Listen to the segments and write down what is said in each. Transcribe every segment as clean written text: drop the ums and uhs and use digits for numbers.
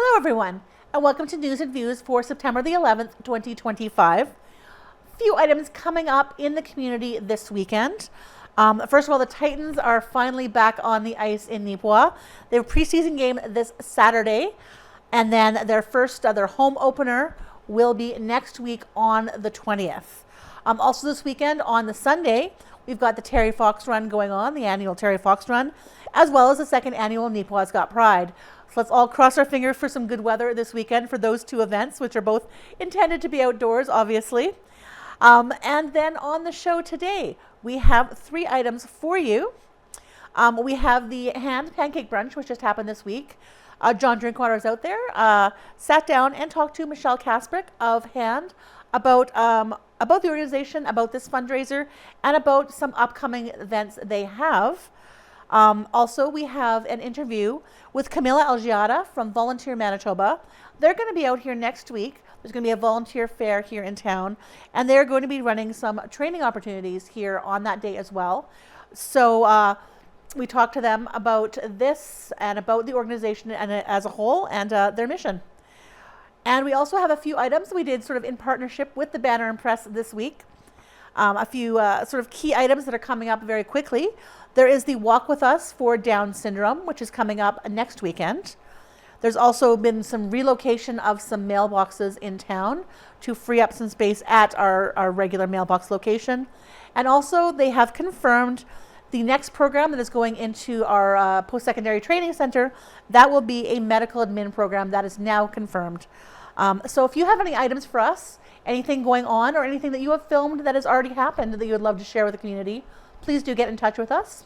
Hello everyone, and welcome to News and Views for September the 11th, 2025. Few items coming up in the community this weekend. First of all, the Titans are finally back on the ice in Neepawa. They have a preseason game this Saturday, and then their home opener will be next week on the 20th. Also this weekend on the Sunday, we've got the Terry Fox Run going on, the annual Terry Fox Run, as well as the second annual Neepawa's Got Pride. So let's all cross our fingers for some good weather this weekend for those two events, which are both intended to be outdoors, obviously. And then on the show today, we have three items for you. We have the hand pancake brunch, which just happened this week. John Drinkwater is out there, sat down and talked to Michelle Kasprick of Hand about the organization, about this fundraiser, and about some upcoming events they have. Also, we have an interview with Camila Algiada from Volunteer Manitoba. They're going to be out here next week. There's going to be a volunteer fair here in town, and they're going to be running some training opportunities here on that day as well. So we talked to them about this and about the organization and as a whole and their mission. And we also have a few items we did sort of in partnership with the Banner and Press this week. A few sort of key items that are coming up very quickly. There is the Walk With Us for Down Syndrome, which is coming up next weekend. There's also been some relocation of some mailboxes in town to free up some space at our regular mailbox location. And also they have confirmed the next program that is going into our post-secondary training center. That will be a medical admin program that is now confirmed. So if you have any items for us, anything going on or anything that you have filmed that has already happened that you would love to share with the community, please do get in touch with us.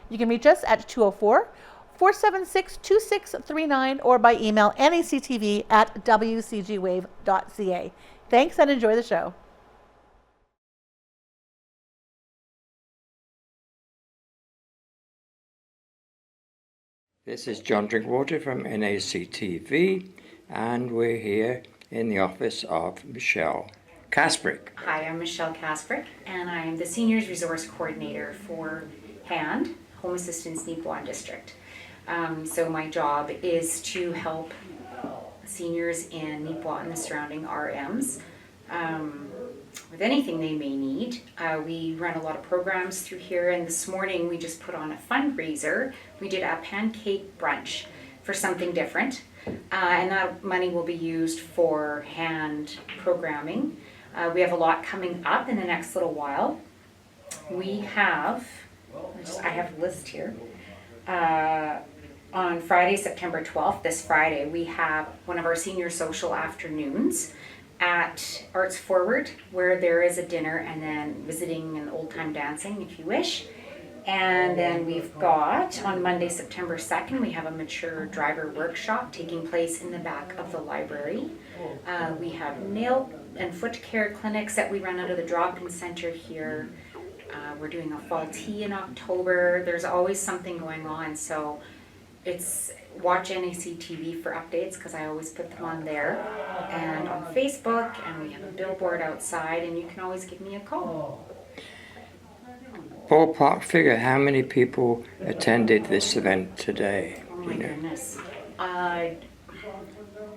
You can reach us at 204-476-2639 or by email nactv@wcgwave.ca. Thanks and enjoy the show. This is John Drinkwater from NACTV, and we're here in the office of Michelle Kasprick. Hi, I'm Michelle Kasprick, and I'm the Seniors Resource Coordinator for HAND, Home Assistance Neepawa District. So my job is to help seniors in Neepawa and the surrounding RMs with anything they may need. We run a lot of programs through here, and this morning we just put on a fundraiser. We did a pancake brunch for something different, and that money will be used for hand programming. We have a lot coming up in the next little while. We have, I have a list here. On Friday, September 12th, this Friday, we have one of our senior social afternoons at Arts Forward, where there is a dinner and then visiting and old time dancing if you wish. And then we've got on Monday, September 2nd, we have a mature driver workshop taking place in the back of the library. We have nail and foot care clinics that we run out of the drop-in center here. We're doing a fall tea in October. There's always something going on, so it's watch NACTV for updates because I always put them on there and on Facebook, and we have a billboard outside, and you can always give me a call. Ballpark figure, how many people attended this event today? Oh my goodness.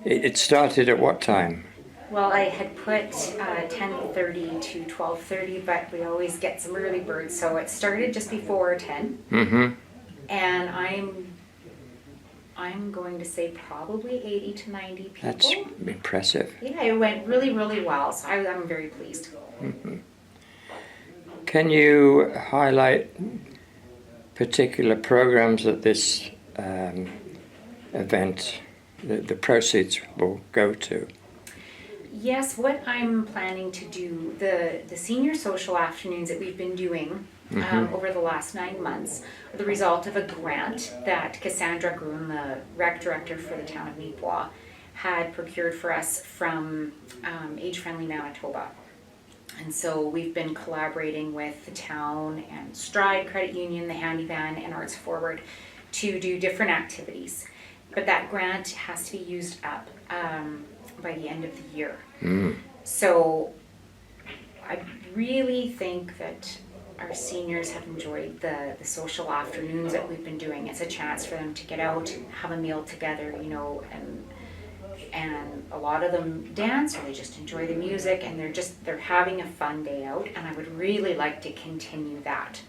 It started at what time? Well, I had put 10:30 to 12:30, but we always get some early birds, so it started just before 10. Mm-hmm. And I'm going to say probably 80 to 90 people. That's impressive. Yeah, it went really, really well, so I'm very pleased. Mm-hmm. Can you highlight particular programs that this event, the proceeds will go to? Yes, what I'm planning to do, the senior social afternoons that we've been doing over the last 9 months are the result of a grant that Cassandra Gruen, the rec director for the town of Neepawa, had procured for us from Age Friendly Manitoba. And so we've been collaborating with the town and Stride Credit Union, the Handy Van, and Arts Forward to do different activities. But that grant has to be used up by the end of the year. So I really think that our seniors have enjoyed the social afternoons that we've been doing. It's a chance for them to get out, have a meal together, you know, and a lot of them dance or they just enjoy the music and they're having a fun day out, and I would really like to continue that.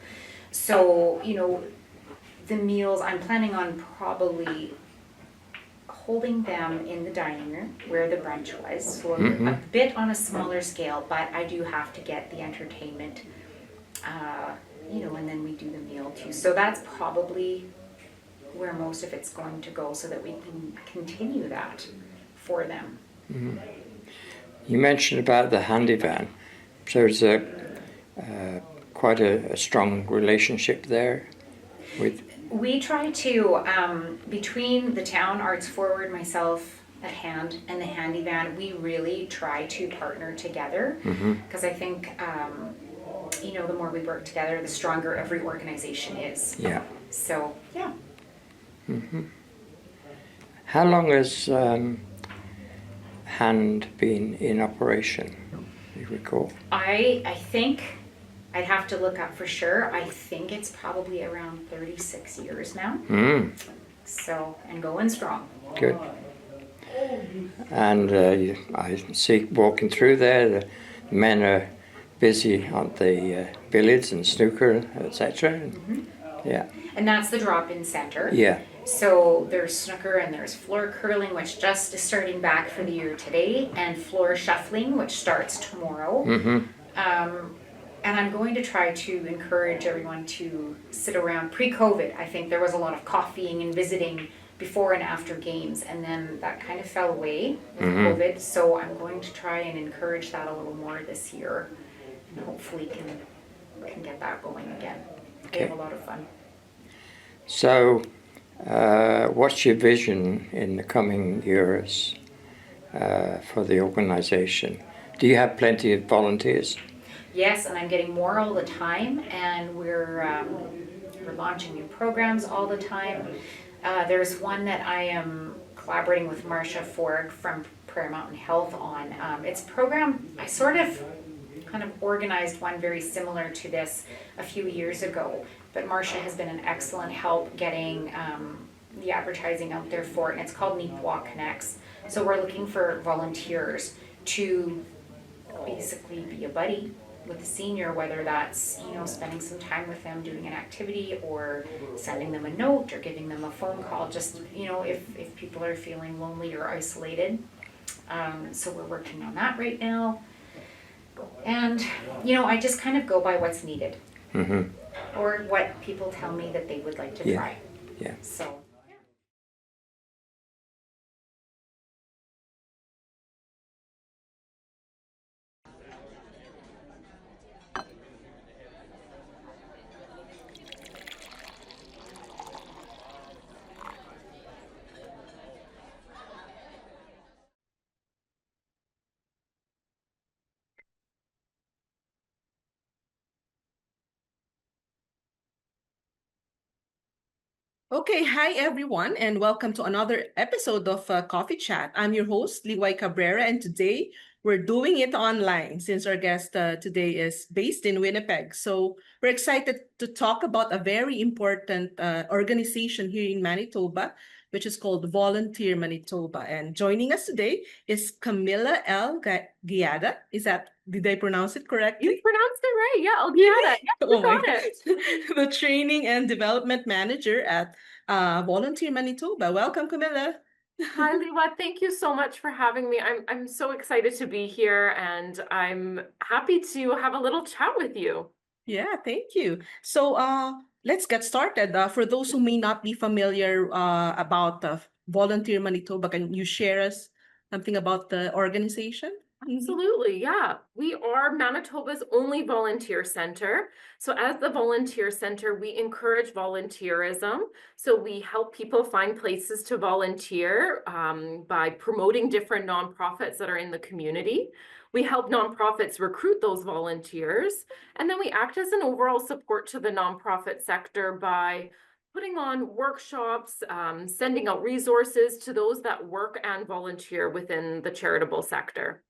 So, you know, the meals, I'm planning on probably holding them in the dining room where the brunch was, so a bit on a smaller scale, but I do have to get the entertainment, you know, and then we do the meal too. So that's probably where most of it's going to go, so that we can continue that for them. You mentioned about the handy van. So there's quite a strong relationship there with. We try to, between the town, Arts Forward, myself at Hand, and the Handy Van, we really try to partner together, because I think, you know, the more we work together, the stronger every organization is. Yeah. So, yeah. How long has Hand been in operation, do you recall? I think, I'd have to look up for sure. I think it's probably around 36 years now. So, and going strong. Good. And I see walking through there, the men are busy on the billiards and snooker, etc. Yeah. And that's the drop-in center. Yeah. So there's snooker and there's floor curling, which just is starting back for the year today, and floor shuffling, which starts tomorrow. And I'm going to try to encourage everyone to sit around. Pre-COVID, I think there was a lot of coffeeing and visiting before and after games, and then that kind of fell away with COVID. So I'm going to try and encourage that a little more this year, and hopefully can get that going again. We have a lot of fun. So, what's your vision in the coming years for the organization? Do you have plenty of volunteers? Yes, and I'm getting more all the time, and we're launching new programs all the time. There's one that I am collaborating with Marcia Ford from Prairie Mountain Health on. It's a program, I sort of kind of organized one very similar to this a few years ago, but Marcia has been an excellent help getting the advertising out there for it, and it's called Neepawa Connects. So we're looking for volunteers to basically be a buddy with the senior, whether that's, you know, spending some time with them doing an activity or sending them a note or giving them a phone call, just, you know, if people are feeling lonely or isolated. So we're working on that right now. And, you know, I just kind of go by what's needed or what people tell me that they would like to try. Yeah. So. Okay, hi everyone, and welcome to another episode of Coffee Chat. I'm your host, Liway Cabrera, and today we're doing it online since our guest today is based in Winnipeg. So we're excited to talk about a very important organization here in Manitoba, which is called Volunteer Manitoba. And joining us today is Camilla L. Guiada. Did I pronounce it correctly? You pronounced it right. Yeah, Algiada. Yeah, you got it. The Training and Development Manager at Volunteer Manitoba. Welcome, Camilla. Hi, Liwa. Thank you so much for having me. I'm so excited to be here, and I'm happy to have a little chat with you. Yeah, thank you. So let's get started. For those who may not be familiar about Volunteer Manitoba, can you share us something about the organization? Absolutely, yeah. We are Manitoba's only volunteer center. So as the volunteer center, we encourage volunteerism. So we help people find places to volunteer by promoting different nonprofits that are in the community. We help nonprofits recruit those volunteers, and then we act as an overall support to the nonprofit sector by putting on workshops, sending out resources to those that work and volunteer within the charitable sector.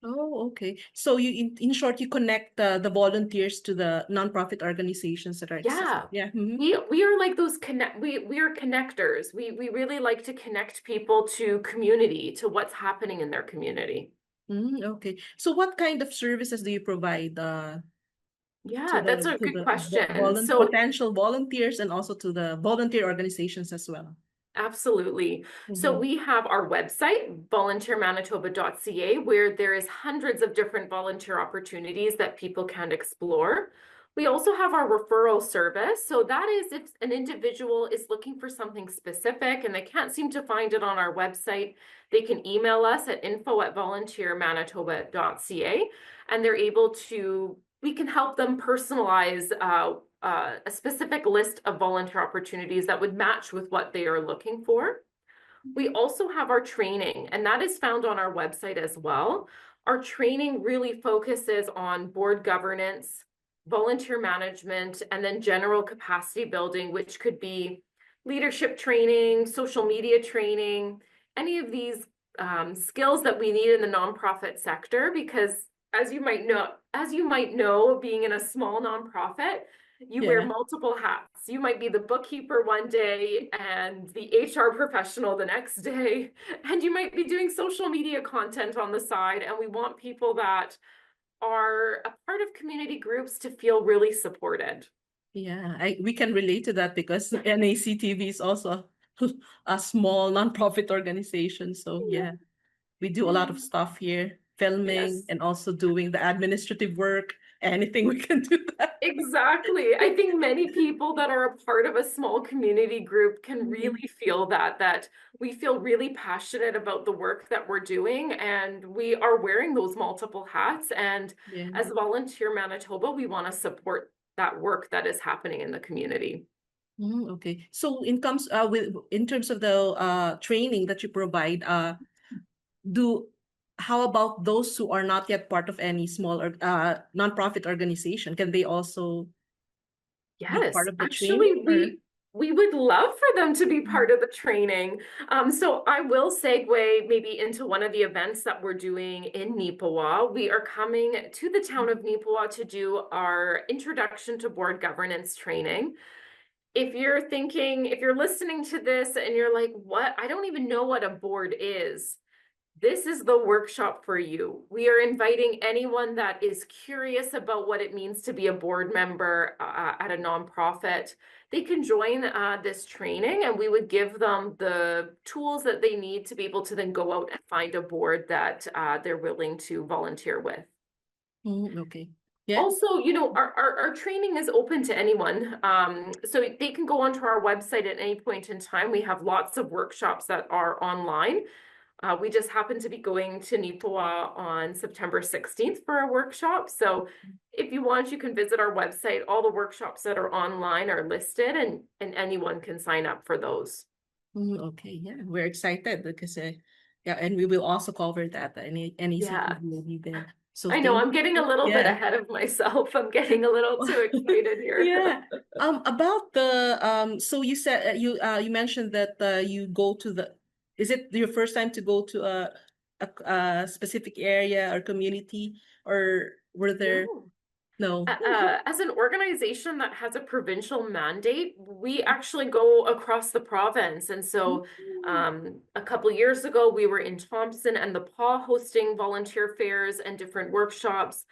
Oh, okay. So in short, you connect the volunteers to the nonprofit organizations that are existing. Yeah. Yeah. Mm-hmm. We are like those we are connectors. We really like to connect people to community, to what's happening in their community. Okay. So what kind of services do you provide to Yeah, that's the a good question. potential volunteers and also to the volunteer organizations as well? Absolutely. So Mm-hmm. we have our website, volunteermanitoba.ca, where there is hundreds of different volunteer opportunities that people can explore. We also have our referral service. So that is if an individual is looking for something specific and they can't seem to find it on our website, they can email us at info@volunteermanitoba.ca and they're able to, we can help them personalize a specific list of volunteer opportunities that would match with what they are looking for. We also have our training, and that is found on our website as well. Our training really focuses on board governance, volunteer management, and then general capacity building, which could be leadership training, social media training, any of these skills that we need in the nonprofit sector, because as you might know, being in a small nonprofit, you wear Yeah. multiple hats. You might be the bookkeeper one day and the HR professional the next day, and you might be doing social media content on the side. And we want people that are a part of community groups to feel really supported. Yeah, we can relate to that because NACTV is also a small nonprofit organization. So yeah, we do a lot of stuff here, filming Yes. and also doing the administrative work. Anything we can do that. Exactly. I think many people that are a part of a small community group can Mhm. really feel that we feel really passionate about the work that we're doing and we are wearing those multiple hats. And Yeah. as Volunteer Manitoba, we want to support that work that is happening in the community. Okay. So in terms of the training that you provide, do how about those who are not yet part of any small or nonprofit organization? Can they also be part Yes, of the actually, training or? we would love for them to be part of the training. So I will segue maybe into one of the events that we're doing in Neepawa. We are coming to the town of Neepawa to do our introduction to board governance training. If you're listening to this and you're like, what? I don't even know what a board is. This is the workshop for you. We are inviting anyone that is curious about what it means to be a board member at a nonprofit. They can join this training and we would give them the tools that they need to be able to then go out and find a board that they're willing to volunteer with. Okay. Yeah. Also, our training is open to anyone. So they can go onto our website at any point in time. We have lots of workshops that are online. We just happen to be going to Neepawa on September 16th for a workshop. So if you want, you can visit our website. All the workshops that are online are listed and anyone can sign up for those. Okay. Yeah. We're excited because yeah, and we will also cover that. Any Yeah, CTV will be there. So I know thank I'm getting a you. little bit Yeah. ahead of myself. I'm getting a little too excited here. Yeah. About the so you said you mentioned that you go to the is it your first time to go to a specific area or community or were there No. no? As an organization that has a provincial mandate, we actually go across the province. And so a couple years ago, we were in Thompson and the Paw hosting volunteer fairs and different workshops.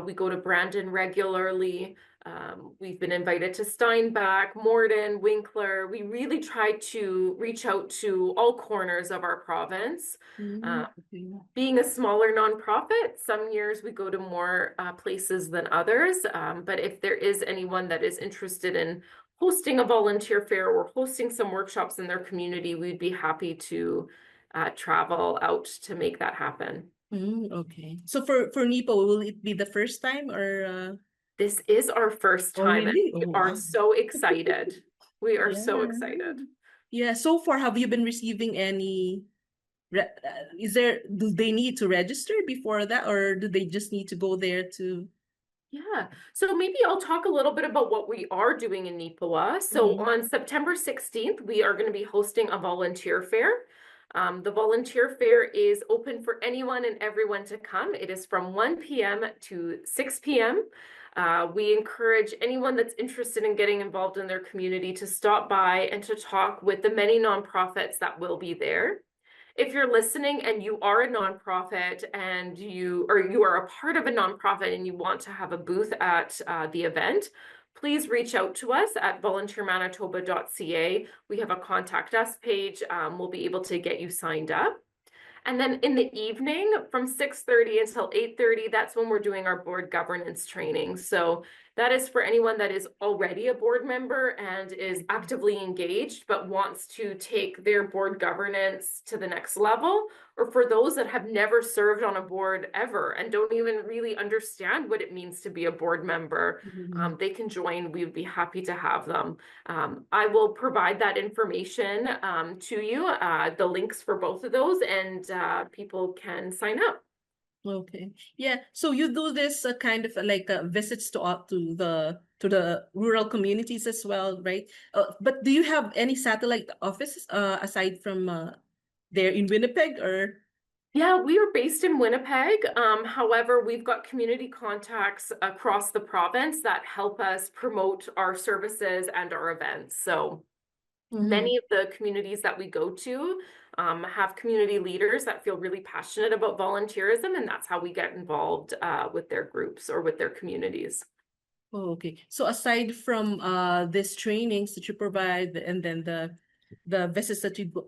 We go to Brandon regularly. We've been invited to Steinbach, Morden, Winkler. We really try to reach out to all corners of our province. Okay. Being a smaller nonprofit, some years we go to more places than others. But if there is anyone that is interested in hosting a volunteer fair or hosting some workshops in their community, we'd be happy to travel out to make that happen. Okay. So for Nipo, will it be the first time or This is our first oh time and really? we Oh are wow. so excited. We are so Yeah. excited. Yeah, so far have you been receiving any is there do they need to register before that or do they just need to go there to Yeah, so maybe I'll talk a little bit about what we are doing in Neepawa. So Mhm. on September 16th, we are going to be hosting a volunteer fair. The volunteer fair is open for anyone and everyone to come. It is from 1 p.m. to 6 p.m. We encourage anyone that's interested in getting involved in their community to stop by and to talk with the many nonprofits that will be there. If you're listening and you are a nonprofit and you are a part of a nonprofit and you want to have a booth at the event, please reach out to us at volunteermanitoba.ca. We have a contact us page. We'll be able to get you signed up. And then in the evening from 6:30 until 8:30, that's when we're doing our board governance training. So that is for anyone that is already a board member and is actively engaged, but wants to take their board governance to the next level, or for those that have never served on a board ever and don't even really understand what it means to be a board member. They can join. We would be happy to have them. I will provide that information to you, the links for both of those, and people can sign up. Okay. Yeah. So you do this kind of like visits to the rural communities as well, right? But do you have any satellite offices aside from there in Winnipeg or? Yeah, we are based in Winnipeg. However, we've got community contacts across the province that help us promote our services and our events. So many of the communities that we go to have community leaders that feel really passionate about volunteerism, and that's how we get involved with their groups or with their communities. Oh, okay. So aside from these trainings that you provide and then the visits that you do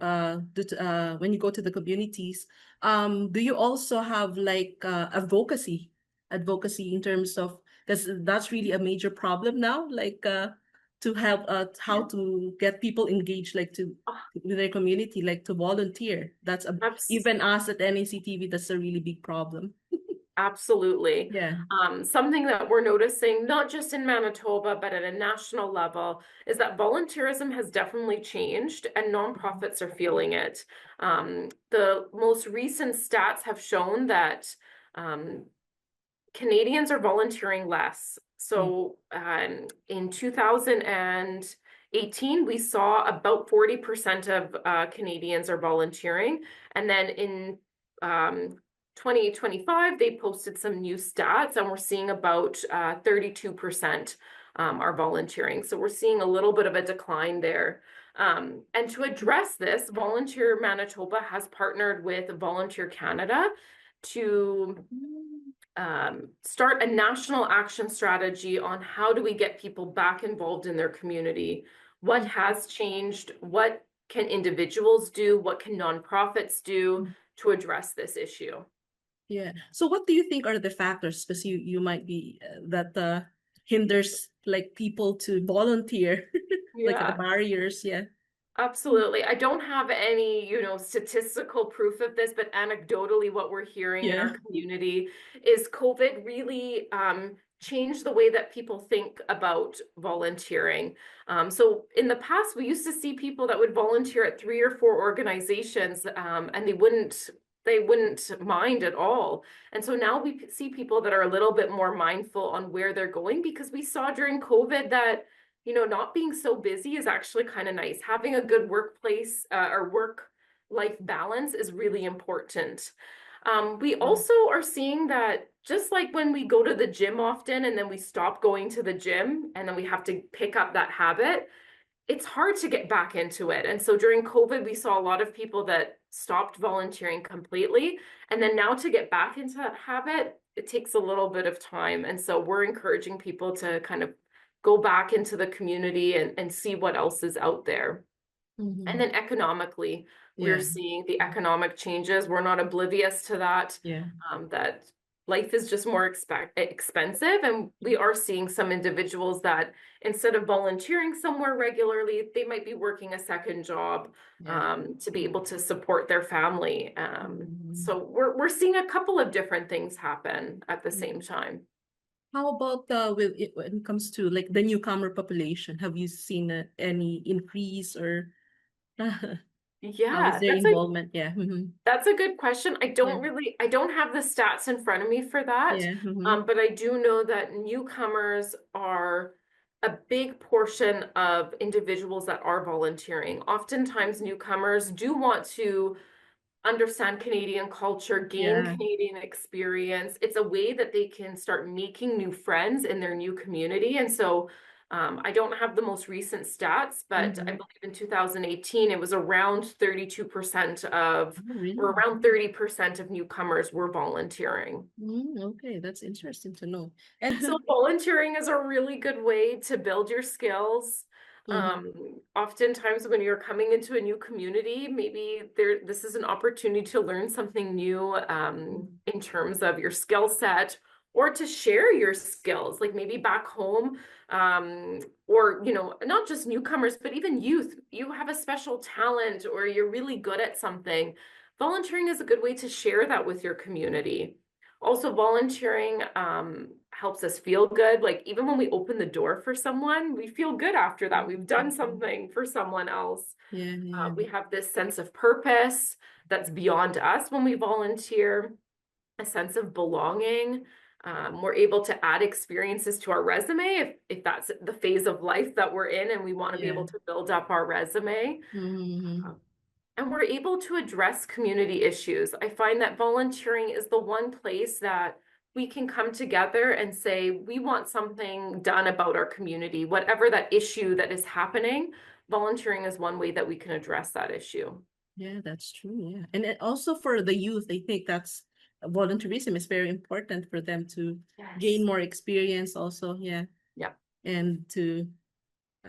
when you go to the communities, do you also have like advocacy in terms of, because that's really a major problem now, like to help how to get people engaged, like to with their community, like to volunteer. That's a even us at NACTV, that's a really big problem. Absolutely. Yeah. Something that we're noticing, not just in Manitoba, but at a national level, is that volunteerism has definitely changed and nonprofits are feeling it. The most recent stats have shown that Canadians are volunteering less. So in 2018, we saw about 40% of Canadians are volunteering. And then in 2025, they posted some new stats and we're seeing about 32% are volunteering. So we're seeing a little bit of a decline there. And to address this, Volunteer Manitoba has partnered with Volunteer Canada to start a national action strategy on how do we get people back involved in their community. What has changed? What can individuals do? What can nonprofits do to address this issue? Yeah. So what do you think are the factors, because you might be that hinders like people to volunteer, like the Yeah. barriers? Yeah. Absolutely. I don't have any, statistical proof of this, but anecdotally, what we're hearing in our Yeah. community is COVID really changed the way that people think about volunteering. So in the past, we used to see people that would volunteer at 3 or 4 organizations, and they wouldn't mind at all. And so now we see people that are a little bit more mindful on where they're going, because we saw during COVID that not being so busy is actually kind of nice. Having a good workplace or work-life balance is really important. We also are seeing that just like when we go to the gym often and then we stop going to the gym and then we have to pick up that habit, it's hard to get back into it. And so during COVID, we saw a lot of people that stopped volunteering completely. And then now to get back into that habit, it takes a little bit of time. And so we're encouraging people to kind of go back into the community and see what else is out there. And then economically, we're seeing the economic changes. We're not oblivious to that, that life is just more expensive. And we are seeing some individuals that instead of volunteering somewhere regularly, they might be working a second job to be able to support their family. So we're seeing a couple of different things happen at the same time. How about when it comes to like the newcomer population? Have you seen any increase or how is Yeah, their involvement? Yeah. that's a good question. I don't have the stats in front of me for that. Yeah. But I do know that newcomers are a big portion of individuals that are volunteering. Oftentimes newcomers do want to understand Canadian culture, gain Yeah. Canadian experience. It's a way that they can start making new friends in their new community. And so I don't have the most recent stats, but I Mhm. believe in 2018, it was around 32% of, Oh, or really? around 30% of newcomers were volunteering. Okay, that's interesting to know. So volunteering is a really good way to build your skills. Mhm. Oftentimes when you're coming into a new community, maybe this is an opportunity to learn something new in terms of your skill set or to share your skills, like maybe back home, or not just newcomers, but even youth. You have a special talent or you're really good at something. Volunteering is a good way to share that with your community. Also, volunteering helps us feel good. Like even when we open the door for someone, we feel good after that. We've done something for someone else. Yeah, yeah, We have this sense of purpose that's beyond us when we volunteer, a sense of belonging. We're able to add experiences to our resume if that's the phase of life that we're in and we want to be yeah. able to build up our resume. Mhm. And we're able to address community issues. I find that volunteering is the one place that we can come together and say, we want something done about our community, whatever that issue that is happening. Volunteering is one way that we can address that issue. Yeah, that's true. Yeah. And also for the youth, I think that's volunteerism is very important for them to gain Yes. more experience also. Yeah. Yeah. And to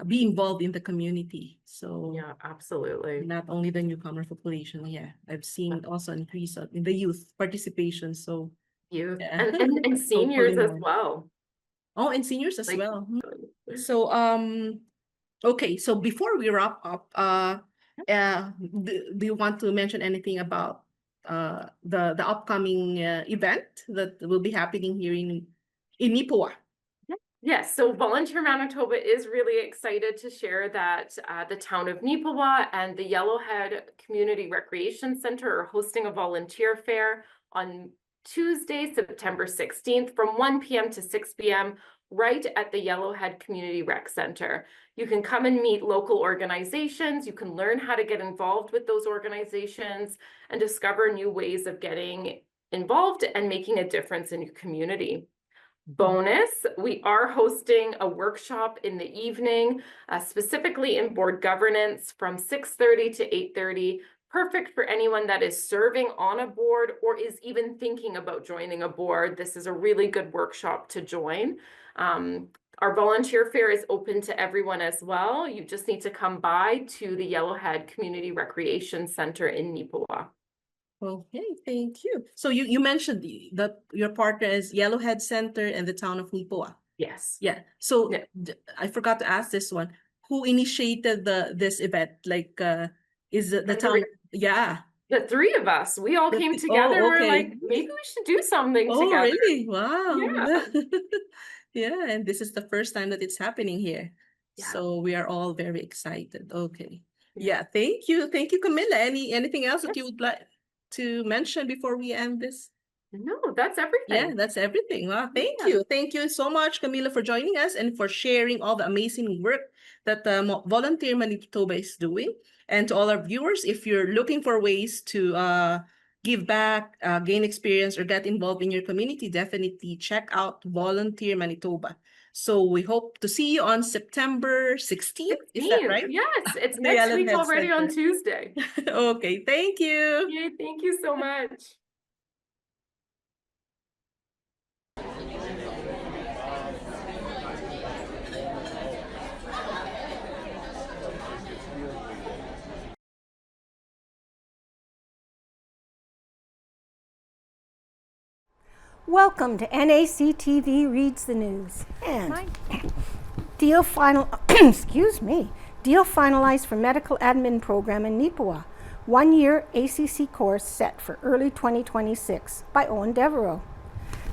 be involved in the community. So Yeah, absolutely. not only the newcomer population. Yeah. I've seen also increase in the youth participation. So Youth yeah, and hopefully seniors as more. well. Oh, and seniors as Like, well. So, okay, so before we wrap up, do you want to mention anything about the upcoming event that will be happening here in Neepawa? yes, so Volunteer Manitoba is really excited to share that the town of Neepawa and the Yellowhead Community Recreation Center are hosting a volunteer fair on Tuesday, September 16th from 1 p.m. to 6 p.m. right at the Yellowhead Community Rec Center. You can come and meet local organizations, you can learn how to get involved with those organizations and discover new ways of getting involved and making a difference in your community. Bonus, we are hosting a workshop in the evening, specifically in board governance from 6:30 to 8:30. Perfect for anyone that is serving on a board or is even thinking about joining a board. This is a really good workshop to join. Our volunteer fair is open to everyone as well. You just need to come by to the Yellowhead Community Recreation Center in Neepawa. Okay, thank you. So you mentioned that your partner is Yellowhead Center and the town of Neepawa. Yes. Yeah. So Yeah. I forgot to ask this one. Who initiated this event? Like, is it the town? Yeah. The three of us, we all came together and Oh, we're okay. like, maybe we should do something Oh, together. really? Wow. Yeah. Yeah, and this is the first time that it's happening here. Yeah. So we are all very excited. Okay. Yeah. Yeah, thank you. Thank you, Camilla. Anything else that you would like to mention before we end this? No, that's Yeah, everything. that's everything. Wow, thank Yeah. you. Thank you so much, Camila, for joining us and for sharing all the amazing work that Volunteer Manitoba is doing. And to all our viewers, if you're looking for ways to give back, gain experience, or get involved in your community, definitely check out Volunteer Manitoba. So we hope to see you on September 16th. Is that 16th. right? Yes, it's The next week Yellowhead already on Center. Tuesday. Okay, thank you. Yay, thank you so much. Welcome to NACTV Reads the News. And deal excuse me, deal finalized for medical admin program in Neepawa. 1-year ACC course set for early 2026 by Owen Devereaux.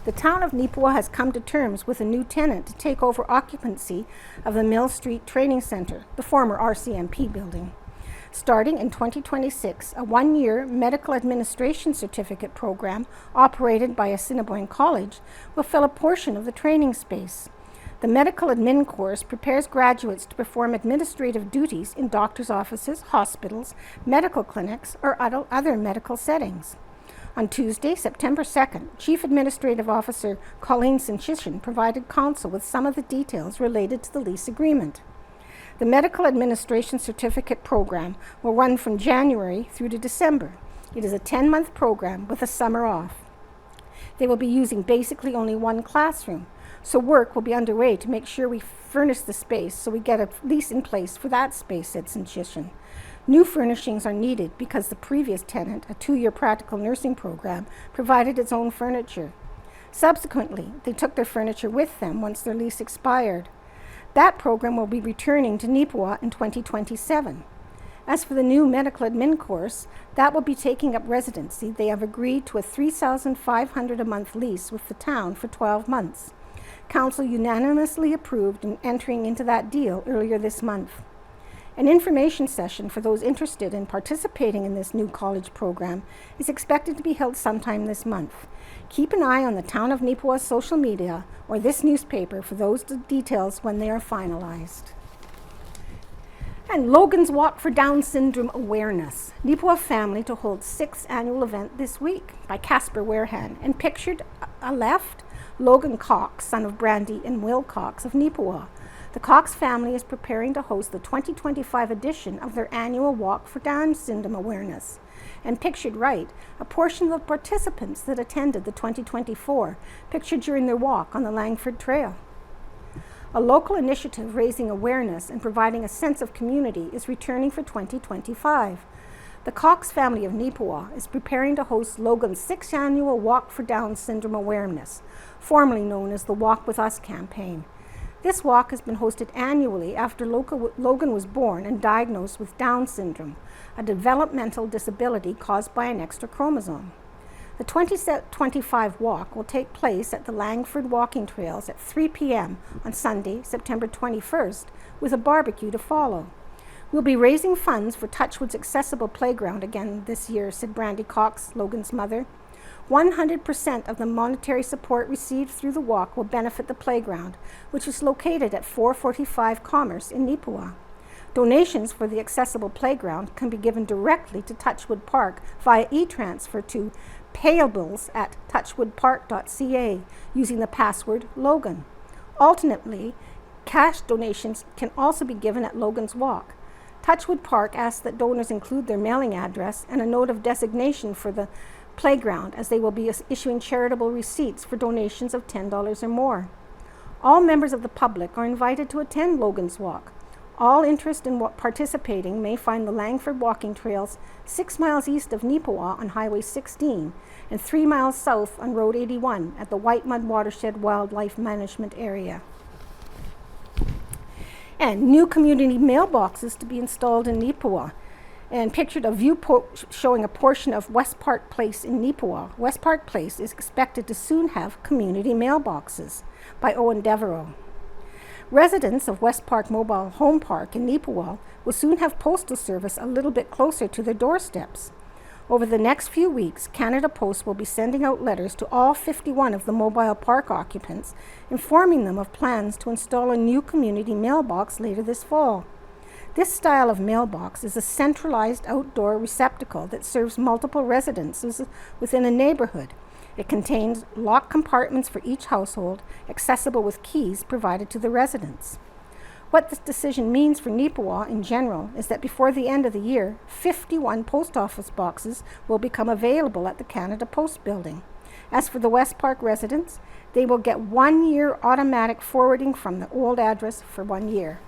The town of Neepawa has come to terms with a new tenant to take over occupancy of the Mill Street Training Center, the former RCMP building. Starting in 2026, a 1-year medical administration certificate program operated by Assiniboine College will fill a portion of the training space. The medical admin course prepares graduates to perform administrative duties in doctors' offices, hospitals, medical clinics, or other medical settings. On Tuesday, September 2nd, Chief Administrative Officer Colleen Sinchishin provided counsel with some of the details related to the lease agreement. The Medical Administration Certificate program will run from January through to December. It is a 10-month program with a summer off. They will be using basically only one classroom, so work will be underway to make sure we furnish the space so we get a lease in place for that space, said Sinchishin. New furnishings are needed because the previous tenant, a 2-year practical nursing program, provided its own furniture. Subsequently, they took their furniture with them once their lease expired. That program will be returning to Neepawa in 2027. As for the new medical admin course, that will be taking up residency. They have agreed to a $3,500 a month lease with the town for 12 months. Council unanimously approved in entering into that deal earlier this month. An information session for those interested in participating in this new college program is expected to be held sometime this month. Keep an eye on the Town of Neepawa's social media or this newspaper for those details when they are finalized. And Logan's Walk for Down Syndrome Awareness. Neepawa family to hold 6th annual event this week by Casper Warehan. And pictured left, Logan Cox, son of Brandy and Will Cox of Neepawa. The Cox family is preparing to host the 2025 edition of their annual Walk for Down Syndrome Awareness. And pictured right, a portion of the participants that attended the 2024, pictured during their walk on the Langford Trail. A local initiative raising awareness and providing a sense of community is returning for 2025. The Cox family of Neepawa is preparing to host Logan's 6th annual Walk for Down Syndrome Awareness, formerly known as the Walk With Us campaign. This walk has been hosted annually after Logan was born and diagnosed with Down syndrome, a developmental disability caused by an extra chromosome. The 2025 walk will take place at the Langford Walking Trails at 3 p.m. on Sunday, September 21st, with a barbecue to follow. We'll be raising funds for Touchwood's accessible playground again this year, said Brandy Cox, Logan's mother. 100% of the monetary support received through the walk will benefit the playground, which is located at 445 Commerce in Neepawa. Donations for the accessible playground can be given directly to Touchwood Park via e-transfer to payables at touchwoodpark.ca using the password Logan. Alternately, cash donations can also be given at Logan's Walk. Touchwood Park asks that donors include their mailing address and a note of designation for the playground, as they will be issuing charitable receipts for donations of $10 or more. All members of the public are invited to attend Logan's Walk. All interest in participating may find the Langford Walking Trails 6 miles east of Neepawa on Highway 16 and 3 miles south on Road 81 at the White Mud Watershed Wildlife Management Area. And new community mailboxes to be installed in Neepawa. And pictured a view showing a portion of West Park Place in Neepawa. West Park Place is expected to soon have community mailboxes, by Owen Devereaux. Residents of West Park Mobile Home Park in Neepawa will soon have postal service a little bit closer to their doorsteps. Over the next few weeks, Canada Post will be sending out letters to all 51 of the mobile park occupants, informing them of plans to install a new community mailbox later this fall. This style of mailbox is a centralized outdoor receptacle that serves multiple residences within a neighborhood. It contains locked compartments for each household, accessible with keys provided to the residents. What this decision means for Neepawa in general is that before the end of the year, 51 post office boxes will become available at the Canada Post building. As for the West Park residents, they will get 1 year automatic forwarding from the old address for 1 year.